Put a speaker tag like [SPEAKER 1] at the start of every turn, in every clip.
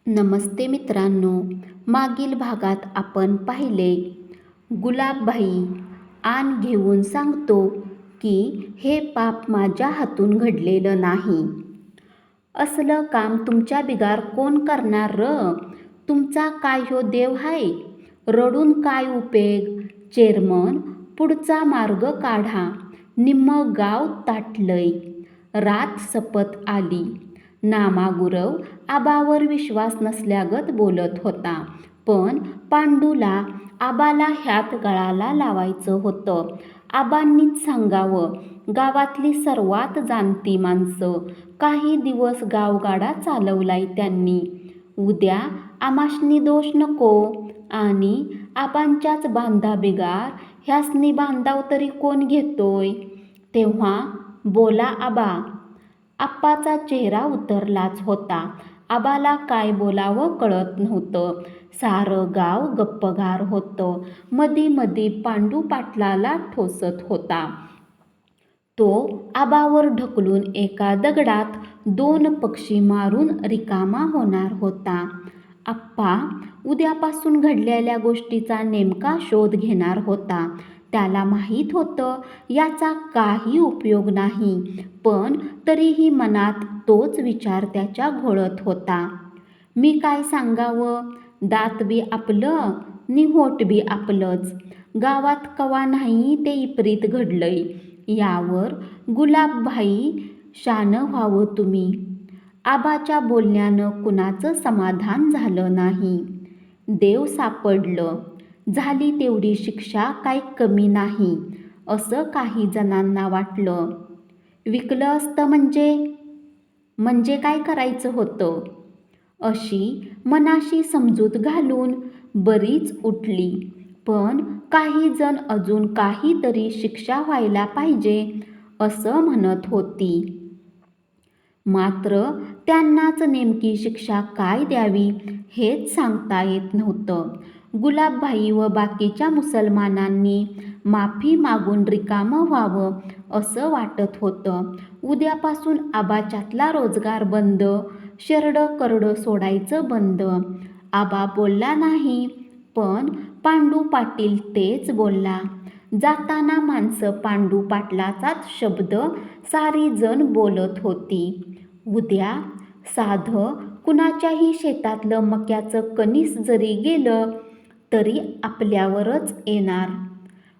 [SPEAKER 1] नमस्ते मित्रांनो. मागील भागात आपण पाहिले गुलाबबाई आण घेऊन सांगतो की हे पाप माझ्या हातून घडलेलं नाही. असलं काम तुमच्या बिगार कोण करणार र? तुमचा काय ह्यो देव हाय? रडून काय उपेग? चेअरमन पुढचा मार्ग काढा. निम्म गाव ताटलंय. रात सपत आली. नामागुरव आबावर विश्वास नसल्यागत बोलत होता. पण पांडूला आबाला ह्यात गळाला लावायचं होतं. आबांनीच सांगावं. गावातली सर्वात जाणती माणसं. काही दिवस गावगाडा चालवलाय त्यांनी. उद्या आमासनी दोष नको. आणि आबांच्याच बांधा बिगार ह्यासनी बांधाव तरी कोण घेतोय? तेव्हा बोला आबा. आप्पाचा चेहरा उतरलाच होता. आबाला काय बोलावं कळत नव्हतं. सारं गाव गप्पगार होतं. मधी मधी पांडू पाटलाला ठोसत होता. तो आबावर ढकलून एका दगडात 2 पक्षी मारून रिकामा होणार होता. आप्पा उद्यापासून घडलेल्या गोष्टीचा नेमका शोध घेणार होता. त्याला माहीत होतं याचा काही उपयोग नाही, पण तरीही मनात तोच विचार त्याच्या घोळत होता. मी काय सांगावं? दात बी आपलं नि होट बी आपलंच. गावात कवा नाही ते इप्रीत घडलंय. यावर गुलाबबाई शानं व्हावं तुम्ही. आबाच्या बोलण्यानं कुणाचं समाधान झालं नाही. देव सापडलं. झाली तेवढी शिक्षा काही कमी नाही असं काही जणांना वाटलं. विकलं असतं म्हणजे काय करायचं होतं? अशी मनाशी समजूत घालून बरीच उठली. पण काही जण अजून काहीतरी शिक्षा व्हायला पाहिजे असं म्हणत होती. मात्र त्यांनाच नेमकी शिक्षा काय द्यावी हेच सांगता येत नव्हतं. गुलाबबाई व बाकीच्या मुसलमानांनी माफी मागून रिकामं व्हावं असं वाटत होतं. उद्यापासून आबाच्यातला रोजगार बंद. शेरडं करडं सोडायचं बंद. आबा बोलला नाही, पण पांडू पाटील तेच बोलला. जाताना माणसं पांडू पाटलाचाच शब्द सारी जण बोलत होती. उद्या साधं कुणाच्याही शेतातलं मक्याचं कणीस जरी गेलं तरी आपल्यावरच येणार.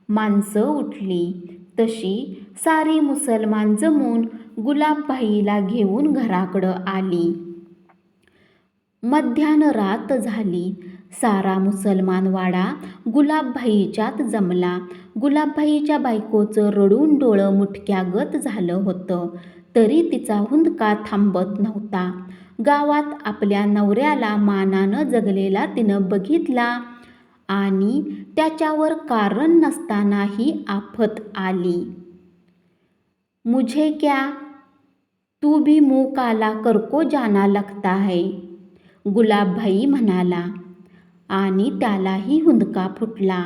[SPEAKER 1] माणसं उठली. तशी सारी मुसलमान जमून गुलाबबाईला घेऊन घराकडं आली. मध्यान्ह रात झाली. सारा मुसलमान वाडा गुलाबबाईच्यात जमला. गुलाबबाईच्या बायकोचं रडून डोळं मुटक्यागत झालं होतं, तरी तिचा हुंदका थांबत नव्हता. गावात आपल्या नवऱ्याला मानानं जगलेला तिनं बघितला आणि त्याच्यावर कारण नसतानाही आफत आली. मुझे क्या? तू भी मुँह काला करको जाना लगता है, गुलाबबाई म्हणाला. आणि त्यालाही हुंदका फुटला.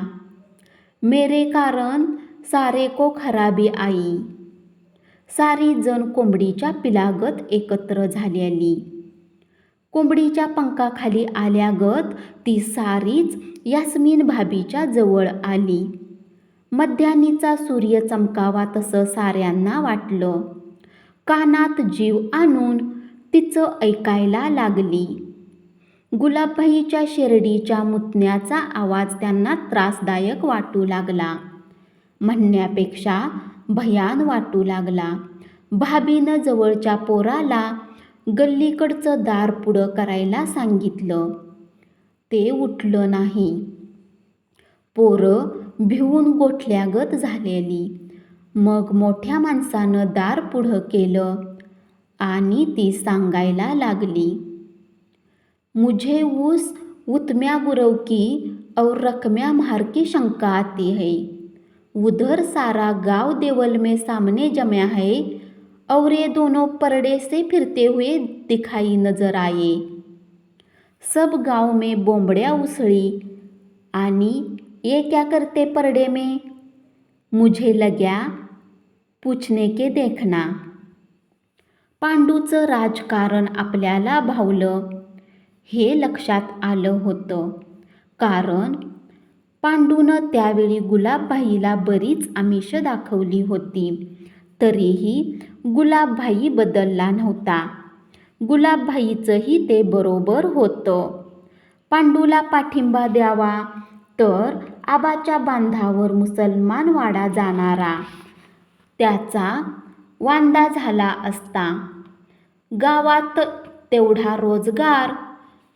[SPEAKER 1] मेरे कारण सारे को खराबी आई. सारी जण कोंबडीच्या पिलागत एकत्र झालेली. कोंबडीच्या पंखाखाली आल्यागत ती सारीच यास्मीन भाभीच्या जवळ आली. मध्यानीचा सूर्य चमकावा तसं साऱ्यांना वाटलं. कानात जीव आणून तिचं ऐकायला लागली. गुलाबबाईच्या शेरडीच्या मुतण्याचा आवाज त्यांना त्रासदायक वाटू लागला. म्हणण्यापेक्षा भयान वाटू लागला. भाभीनं जवळच्या पोराला गल्लीकडचं दार पुढं करायला सांगितलं. ते उठलं नाही. पोरं भिवून गोठल्यागत झालेली. मग मोठ्या माणसानं दार पुढं केलं आणि ती सांगायला लागली. मुझे उस उतम्या गुरव की और रकम्या मार की शंका आती है. उधर सारा गांव देवल में सामने जमा है और ये दोनों परड़े से फिरते हुए दिखाई नजर आए. सब गांव में बोंबड्या उसळी आणि ये क्या करते परडे में? मुझे लग्या पूछने के देखना. पांडूचं राजकारण आपल्याला भावलं. हे लक्षात आलं होतं. कारण पांडूनं त्यावेळी गुलाबबाईला बरीच आमिष दाखवली होती. तरीही गुलाबबाई बदलला नव्हता. गुलाबबाईचंही ते बरोबर होतं. पांडूला पाठिंबा द्यावा तर आबाच्या बांधावर मुसलमान वाडा जाणारा त्याचा वांदा झाला असता. गावात तेवढा रोजगार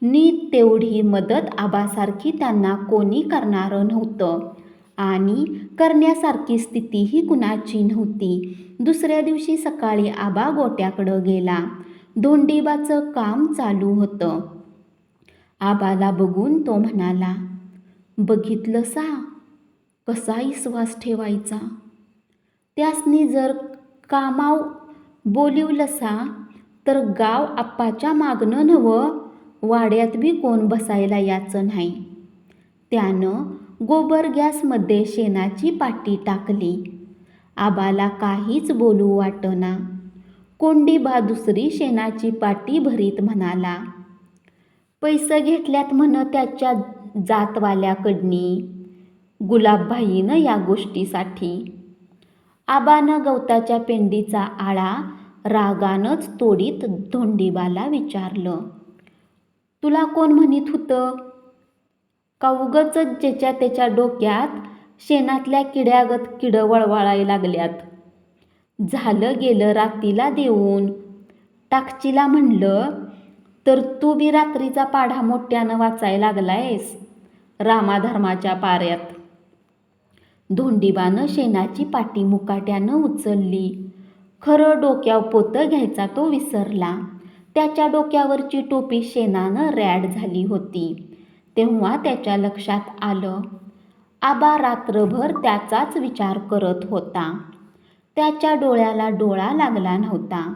[SPEAKER 1] नी तेवढी मदत आबासारखी त्यांना कोणी करणारं नव्हतं आणि करण्यासारखी स्थितीही कुणाची नव्हती. दुसऱ्या दिवशी सकाळी आबा गोट्याकडं गेला. धोंडीबाचं काम चालू होतं. आबाला बघून तो म्हणाला, "बघितलंसा कसा विश्वास ठेवायचा. त्यासनी जर कामाव बोलिवलंसा तर गाव आप्पाच्या मागणं नव्हं वाड्यात बी कोण बसायला याचं नाही." त्यानं गोबर गॅसमध्ये शेणाची पाटी टाकली. आबाला काहीच बोलू वाटना. कोंडीबा दुसरी शेणाची पाटी भरीत म्हणाला, "पैसे घेतल्यात म्हण त्याच्या जातवाल्याकडनी गुलाबबाईनं या गोष्टीसाठी." आबानं गवताच्या पेंडीचा आळा रागानंच तोडीत धोंडीबाला विचारलं, "तुला कोण म्हणत होतं? का उगचच ज्याच्या त्याच्या डोक्यात शेणातल्या किड्यागत किडं वळवळायला लागल्यात? झालं गेलं रातीला देऊन टाकचीला म्हणलं तर तू बी रात्रीचा पाढा मोठ्यानं वाचायला लागलायस रामाधर्माच्या पाऱ्यात." धोंडीबानं शेणाची पाटी मुकाट्यानं उचलली. खरं डोक्यावर पोतं घ्यायचा तो विसरला. त्याच्या डोक्यावरची टोपी शेणानं रॅड झाली होती. तेव्हा त्याच्या लक्षात आलं, आबा रात्रभर त्याचाच विचार करत होता. त्याच्या डोळ्याला डोळा लागला नव्हता.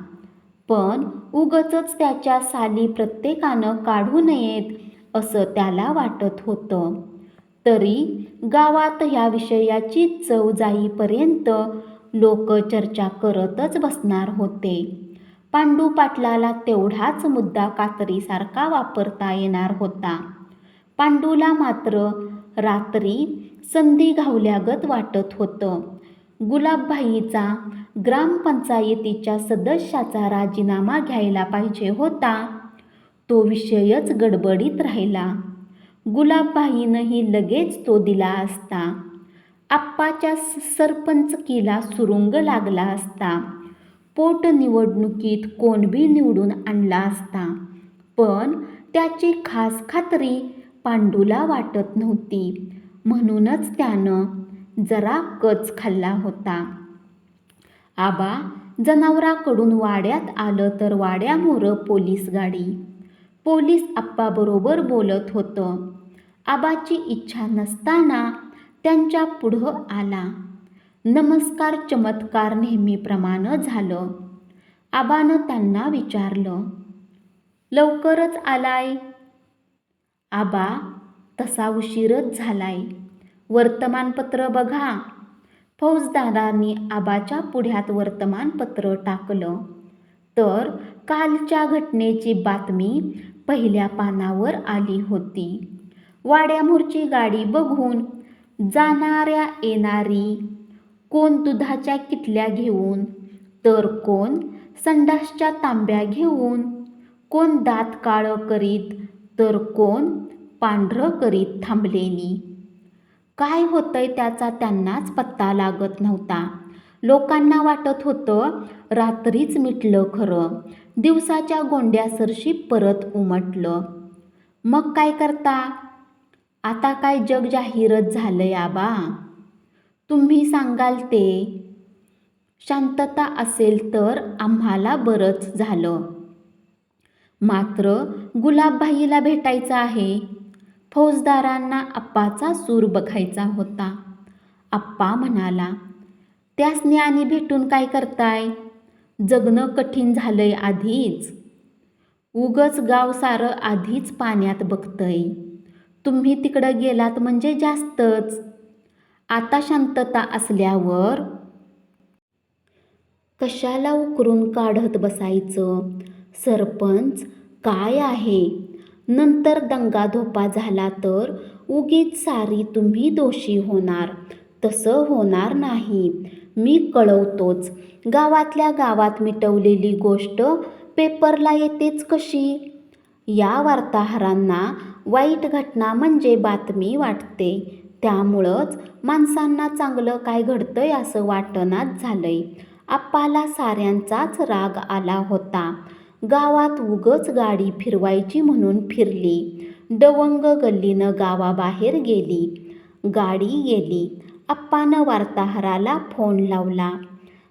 [SPEAKER 1] पण उगचच त्याच्या साली प्रत्येकानं काढू नयेत असं त्याला वाटत होतं. तरी गावात ह्या विषयाची चव जाईपर्यंत लोक चर्चा करतच बसणार होते. पांडू पाटलाला तेवढाच मुद्दा कातरीसारखा वापरता येणार होता. पांडूला मात्र रात्री संधी घावल्यागत वाटत होतं. गुलाबबाईचा ग्रामपंचायतीच्या सदस्याचा राजीनामा घ्यायला पाहिजे होता. तो विषयच गडबडीत राहिला. गुलाबबाईनंही लगेच तो दिला असता. आप्पाच्या सरपंचकीला सुरुंग लागला असता. पोटनिवडणुकीत कोण बी निवडून आणला असता. पण त्याची खास खात्री पांडूला वाटत नव्हती. म्हणूनच त्यानं जरा कच खाल्ला होता. आबा जनावराकडून वाड्यात आलं तर वाड्यामोरं पोलीस गाडी. पोलीस आप्पाबरोबर बोलत होतं. आबाची इच्छा नसताना त्यांच्या पुढं आला. नमस्कार चमत्कार नेहमीप्रमाणे झालं. आबानं त्यांना विचारलं, "लवकरच आलाय?" "आबा तसा उशीरच झालाय. वर्तमानपत्र बघा." फौजदारांनी आबाच्या पुढ्यात वर्तमानपत्र टाकलं तर कालच्या घटनेची बातमी पहिल्या पानावर आली होती. वाड्यामोरची गाडी बघून जाणाऱ्या येणारी, कोण दुधाच्या किटल्या घेऊन तर कोण संडासच्या तांब्या घेऊन, कोण दात काळं करीत तर कोण पांढरं करीत थांबलेली. काय होतंय त्याचा त्यांनाच पत्ता लागत नव्हता. लोकांना वाटत होतं रात्रीच मिटलं खरं, दिवसाच्या गोंड्यासरशी परत उमटलं. "मग काय करता? आता काय जग जाहीरच झालंय आबा. तुम्ही सांगाल ते. शांतता असेल तर आम्हाला बरंच झालं. मात्र गुलाबबाईला भेटायचं आहे." फौजदारांना आप्पाचा सूर बघायचा होता. आप्पा म्हणाला, "त्यासनी आणि भेटून काय करताय? जगणं कठीण झालंय आधीच. उगच गाव सारं आधीच पाण्यात बघतंय. तुम्ही तिकडं गेलात म्हणजे जास्तच. आता शांतता असल्यावर कशाला उकरून काढत बसायचं. सरपंच काय आहे, नंतर दंगाधोपा झाला तर उगीच सारी तुम्ही दोषी होणार. तसं होणार नाही. मी कळवतोच. गावातल्या गावात मिटवलेली गोष्ट पेपरला येतेच कशी? या वार्ताहरांना वाईट घटना म्हणजे बातमी वाटते. त्यामुळंच माणसांना चांगलं काय घडतंय असं वाटणाच झालंय. आप्पाला साऱ्यांचाच राग आला होता. गावात उगच गाडी फिरवायची म्हणून फिरली. दवंग गल्लीनं गावाबाहेर गेली. गाडी गेली. आप्पानं वार्ताहराला फोन लावला.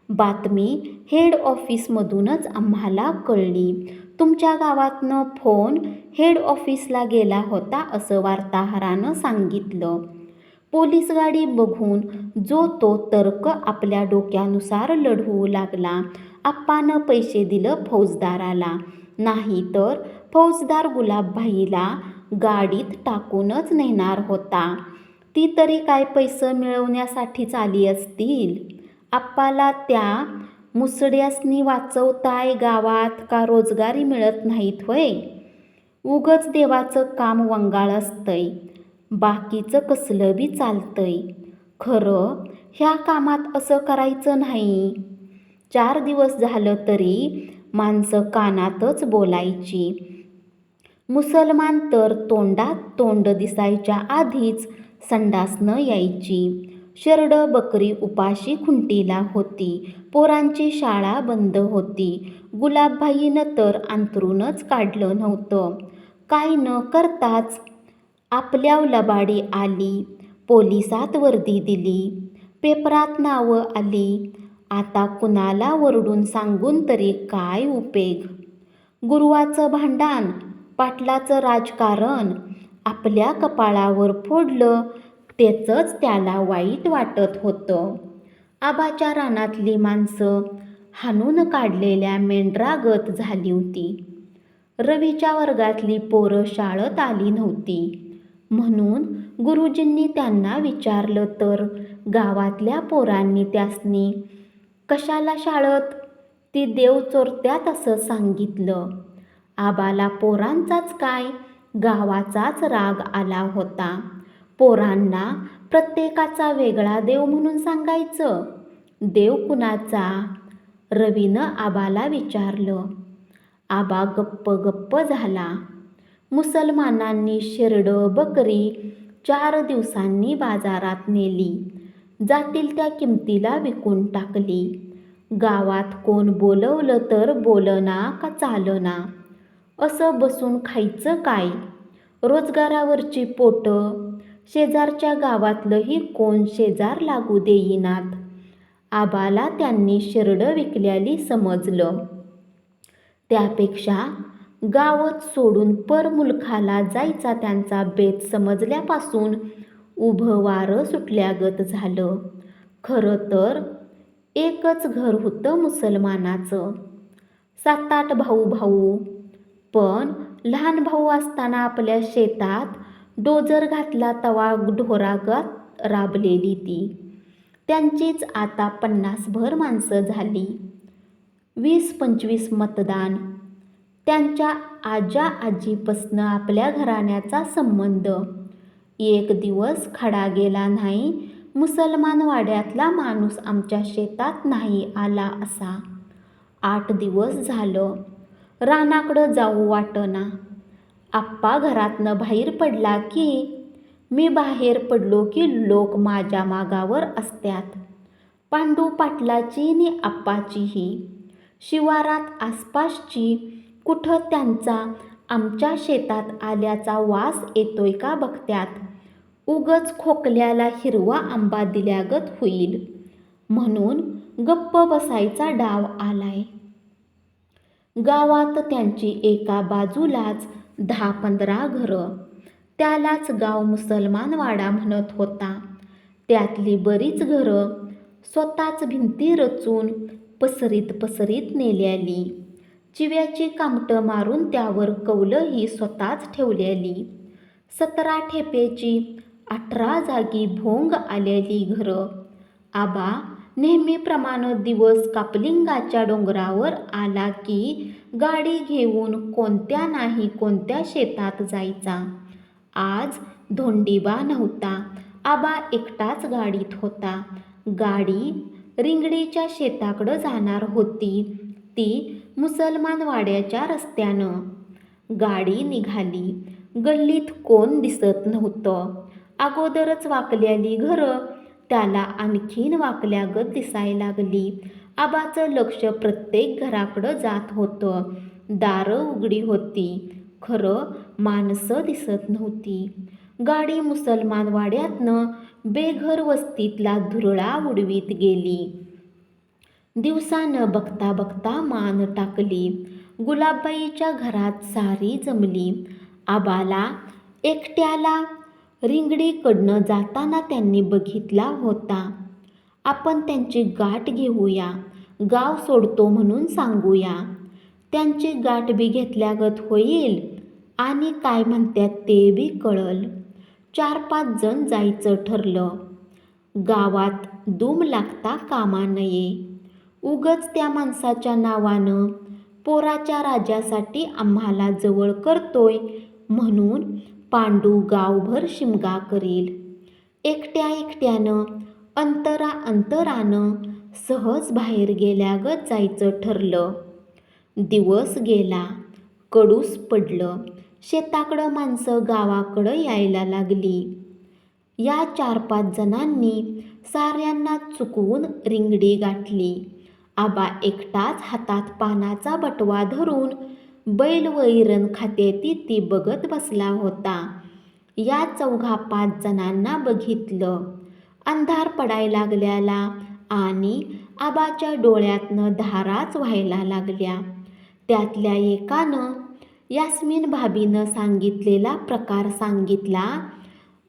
[SPEAKER 1] बातमी हेड ऑफिसमधूनच आम्हाला कळली. तुमच्या गावातनं फोन हेड ऑफिसला गेला होता असं वार्ताहरानं सांगितलं. पोलीस गाडी बघून जो तो तर्क आपल्या डोक्यानुसार लढवू लागला. आप्पानं पैसे दिलं फौजदाराला. नाही तर फौजदार गुलाबभाईला गाडीत टाकूनच नेणार होता. ती तरी काय पैसे मिळवण्यासाठीच आली असतील. आप्पाला त्या मुसड्यासनी वाचवताय गावात का रोजगारी मिळत नाहीत होय? उगच देवाचं काम वंगाळ असतंय. बाकीचं कसलं बी चालतंय. खरं ह्या कामात असं करायचं नाही. 4 दिवस झालं तरी माणसं कानातच बोलायची. मुसलमान तर तोंडात तोंड दिसायच्या आधीच संडासनं यायची. शेरडं बकरी उपाशी खुंटीला होती. पोरांची शाळा बंद होती. गुलाबभाईनं तर अंथरूणच काढलं नव्हतं. काय न करताच आपल्याव लबाडी आली. पोलिसात वर्दी दिली. पेपरात नावं आली. आता कुणाला वरडून सांगून तरी काय उपेग? गुरुवाचं भांडण, पाटलाचं राजकारण आपल्या कपाळावर फोडलं तेचंच त्याला वाईट वाटत होतं. आबाच्या रानातली माणसं हाणून काढलेल्या मेंढरागत झाली होती. रवीच्या वर्गातली पोरं शाळेत आली नव्हती. म्हणून गुरुजींनी त्यांना विचारलं तर गावातल्या पोरांनी त्यासनी कशाला शाळेत, ती देव चोरत्यात असं सांगितलं. आबाला पोरांचाच काय गावाचाच राग आला होता. पोरांना प्रत्येकाचा वेगळा देव म्हणून सांगायचं. देव कुणाचा? रवीनं आबाला विचारलं. आबा गप्प गप्प झाला. मुसलमानांनी शेरडं बकरी 4 दिवसांनी बाजारात नेली. जातील त्या किमतीला विकून टाकली. गावात कोण बोलवलं तर बोलना का चालना. असं बसून खायचं काय? रोजगारावरची पोटं. शेजारच्या गावातलंही कोण शेजार लागू देईनात. आबाला त्यांनी शेरडं विकल्याली समजलं. त्यापेक्षा गावच सोडून परमुलखाला जायचा त्यांचा बेत समजल्यापासून उभं वारं सुटल्यागत झालं. खरं तर एकच घर होतं मुसलमानाचं. 7-8 भाऊ. पण लहान भाऊ असताना आपल्या शेतात डोजर घातला तवा ढोरागत राबलेली ती. त्यांचीच आता 50भर माणसं झाली. 20-25 मतदान. त्यांच्या आजा आजीपासनं आपल्या घराण्याचा संबंध. एक दिवस खडा गेला नाही मुसलमान वाड्यातला माणूस आमच्या शेतात नाही आला असा. 8 दिवस झालं. रानाकडं जाऊ वाटना. आप्पा घरातनं बाहेर पडला की मी बाहेर पडलो की लोक माझ्या मागावर असत्यात. पांडू पाटलाची नि आप्पाचीही. शिवारात आसपासची कुठं त्यांचा आमच्या शेतात आल्याचा वास येतोय का बघत्यात. उगच खोकल्याला हिरवा आंबा दिल्यागत होईल म्हणून गप्प बसायचा डाव आलाय. गावात त्यांची एका बाजूलाच 10-15 घरं. त्यालाच गाव मुसलमान वाडा म्हणत होता. त्यातली बरीच घरं स्वतःच भिंती रचून पसरीत नेल्याली. चिव्याची कामटं मारून त्यावर कौलंही स्वतःच ठेवलेली. 17 ठेपेची 18 जागी भोंग आलेली घरं. आबा नेहमीप्रमाणे दिवस कापलिंगाच्या डोंगरावर आला की गाडी घेऊन कोणत्या नाही कोणत्या शेतात जायचा. आज धोंडीबा नव्हता. आबा एकटाच गाडीत होता. गाडी रिंगणीच्या शेताकडं जाणार होती. ती मुसलमान वाड्याच्या रस्त्यानं. गाडी निघाली. गल्लीत कोण दिसत नव्हतं. अगोदरच वाकलेली घरं त्याला आणखीन वाकल्यागत दिसायला लागली. आबाचं लक्ष प्रत्येक घराकडं जात होतं. दारं उघडी होती, खरं माणसं दिसत नव्हती. गाडी मुसलमान वाड्यातनं बेघर वस्तीतला धुरळा उडवीत गेली. दिवसानं बघता बघता मान टाकली. गुलाबबाईच्या घरात सारी जमली. आबाला एकट्याला रिंगणीकडनं जाताना त्यांनी बघितला होता. आपण त्यांची गाठ घेऊया, गाव सोडतो म्हणून सांगूया. त्यांची गाठ बी घेतल्यागत होईल आणि काय म्हणतात ते बी कळल. 4-5 जण जायचं ठरलं. गावात दूम लागता कामा नये. उगच त्या माणसाच्या नावानं पोराच्या राजासाठी आम्हाला जवळ करतोय म्हणून पांडू गावभर शिमगा करील. एकट्यानं अंतरानं सहज बाहेर गेल्यागत जायचं ठरलं. दिवस गेला. कडूस पडलं. शेताकडं माणसं गावाकडं यायला लागली. या 4-5 जणांनी साऱ्यांना चुकवून रिंगणी गाठली. आबा एकटाच हातात पानाचा बटवा धरून बैल वैरण खात्याती ती बघत बसला होता. या 4-5 जणांना बघितलं. अंधार पडायला लागल्याला आणि आबाच्या डोळ्यातनं धाराच व्हायला लागल्या. त्यातल्या एकानं यास्मीन भाभीनं सांगितलेला प्रकार सांगितला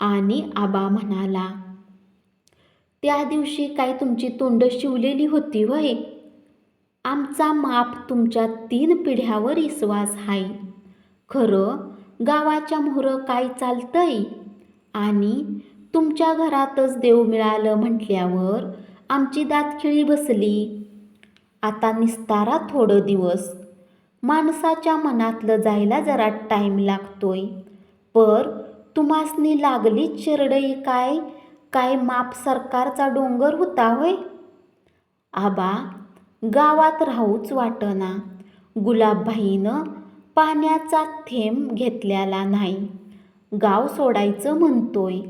[SPEAKER 1] आणि आबा म्हणाला, त्या दिवशी काय तुमची तोंड शिवलेली होती व्हय? आमचा माप तुमच्या 3 पिढ्यावर विश्वास हाय. खरं गावाच्या मोहरं काय चालतंय आणि तुमच्या घरातच देव मिळालं म्हटल्यावर आमची दातखिळी बसली. आता निस्तारा थोडं दिवस. माणसाच्या मनातलं जायला जरा टाईम लागतोय. पर तुम्हासनी लागलीच चिरडई काय माप सरकारचा डोंगर होता होय? आबा गावात राहूच वाटना. गुलाबबाईनं पाण्याचा थेंब घेतलेला नाही. गाव सोडायचं म्हणतोय.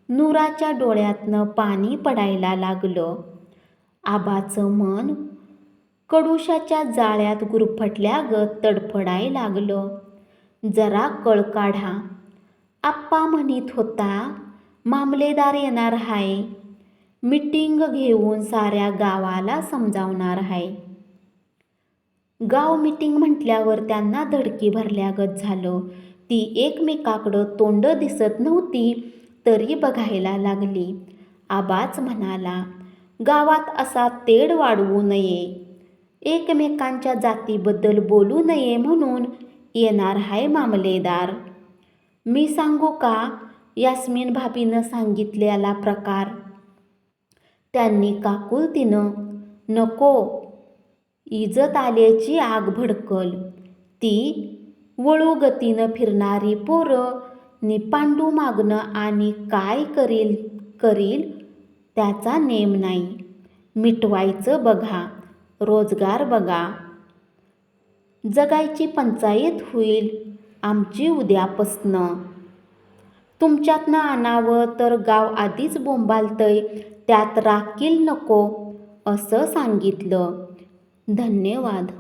[SPEAKER 1] नुराच्या डोळ्यातनं पाणी पडायला लागलं. आबाचं मन कडुशाच्या जाळ्यात गुरफटल्यागत तडफडाय लागलं. जरा कळ काढा. आप्पा म्हणत होता मामलेदार येणार हाय. मीटिंग घेऊन साऱ्या गावाला समजावणार हाय. गाव मीटिंग म्हटल्यावर त्यांना धडकी भरल्यागत झालं. ती एकमेकाकडं तोंड दिसत नव्हती तरी बघायला लागली. आबाच म्हणाला, गावात असा तेढ वाढवू नये. एकमेकांच्या जातीबद्दल बोलू नये म्हणून येणार हाय मामलेदार. मी सांगू का यास्मीन भाभीनं सांगितलेला प्रकार? त्यांनी काकुलतीनं, नको, इजत आल्याची आग भडकल. ती वळूगतीनं फिरणारी पोरं नि पांडू मागणं आणि काय करील त्याचा नेम नाही. मिटवायचं बघा, रोजगार बघा. जगायची पंचायत होईल आमची उद्यापासनं. तुमच्यातनं आणावं तर गाव आधीच बोंबालतंय, त्यात राखील नको असं सांगितलं. धन्यवाद.